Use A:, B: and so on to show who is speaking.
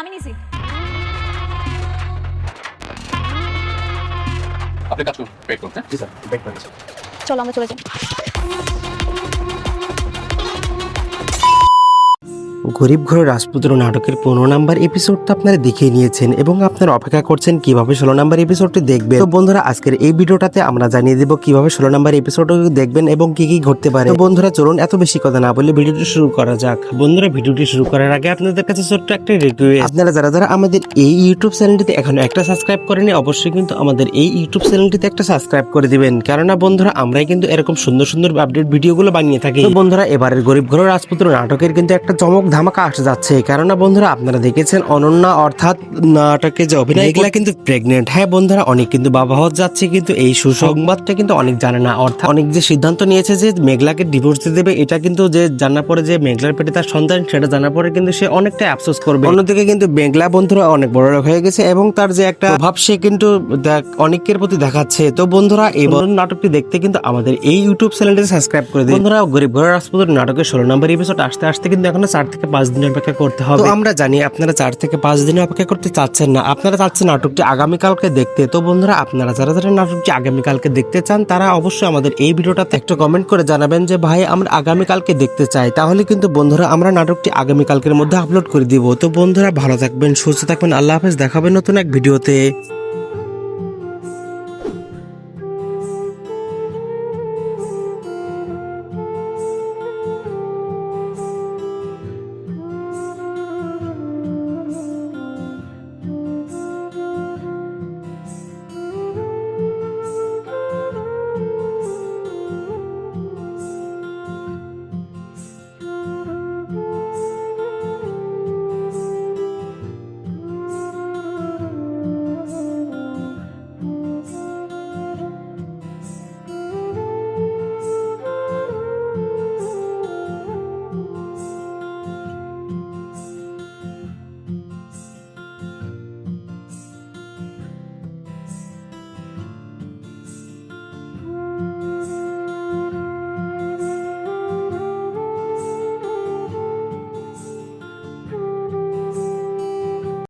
A: আমি নিছি।
B: আপনি কাজ করুন, ওয়েট করুন।
C: জি স্যার, ব্রেক করে দিচ্ছি।
A: চলো আমরা চলে যাই।
C: গরিব ঘরের রাজপুত্র নাটকের 15 নাম্বার এপিসোডটা আপনারা দেখে নিয়েছেন এবং আপনারা অপেক্ষা করছেন কিভাবে 16 নাম্বার এপিসোডটি দেখবেন। তো বন্ধুরা আজকের এই ভিডিওটাতে আমরা জানিয়ে দেব কিভাবে 16 নাম্বার এপিসোডটি দেখবেন এবং কি কি ঘটতে পারে। তো বন্ধুরা চলুন এত বেশি কথা না বলে ভিডিওটি শুরু করা যাক। বন্ধুরা ভিডিওটি শুরু করার আগে আপনাদের কাছে ছোট্ট একটা রিকোয়েস্ট, আপনারা যারা আমাদের এই ইউটিউব চ্যানেলটিতে এখনো একটা সাবস্ক্রাইব করেনি অবশ্যই কিন্তু আমাদের এই ইউটিউব চ্যানেলটিতে একটা সাবস্ক্রাইব করে দিবেন, কেননা বন্ধুরা আমরাই কিন্তু এরকম সুন্দর সুন্দর আপডেট ভিডিওগুলো বানিয়ে থাকি। তো বন্ধুরা এবারের গরিব ঘরের রাজপুত্র নাটকের কিন্তু একটা চমক ধামাকা আসতে যাচ্ছে, কেননা বন্ধুরা আপনারা দেখেছেন অনন্যা অর্থাৎ নাটকে যে অভিনয় এগুলা কিন্তু প্রেগনেন্ট। হ্যাঁ বন্ধুরা অনেক কিন্তু বাবা হতে যাচ্ছে, কিন্তু এই সুসংবাদটা কিন্তু অনেক জানে না। অর্থাৎ অনেক যে সিদ্ধান্ত নিয়েছে যে মেঘলাকে ডিভোর্স দিয়ে দেবে, এটা কিন্তু যে জানার পরে যে মেঘলার পেটে তার সন্তান সেটা জানার পরে কিন্তু সে অনেকটা আফসোস করবে। অন্যদিকে কিন্তু মেঘলা বন্ধুরা অনেক বড় লোক হয়ে গেছে এবং তার যে একটা প্রভাব সে কিন্তু অনেকের প্রতি দেখাচ্ছে। তো বন্ধুরা এই নাটকটি দেখতে কিন্তু আমাদের এই ইউটিউব চ্যানেলটি সাবস্ক্রাইব করে দিন। বন্ধুরা গরিব ঘরের রাজপুত্র নাটকের 16 নম্বর এপিসোড আসতে আসতে কিন্তু এখনো 4 থেকে 5 দিন অপেক্ষা করতে হবে। তো আমরা জানি আপনারা 4 থেকে 5 দিন অপেক্ষা করতে চাচ্ছেন না, আপনারা চাচ্ছেন নাটকটি আগামীকালকে দেখতে। তো বন্ধুরা আপনারা যারা নাটকটি আগামীকালকে দেখতে চান তারা অবশ্যই আমাদের এই ভিডিওটাতে একটা কমেন্ট করে জানাবেন যে ভাই আমরা আগামীকালকে দেখতে চাই, তাহলে কিন্তু বন্ধুরা আমরা নাটকটি আগামীকালকের মধ্যে আপলোড করে দিব। তো বন্ধুরা ভালো থাকবেন, সুস্থ থাকবেন, আল্লাহ হাফেজ, দেখাবেন নতুন এক ভিডিওতে।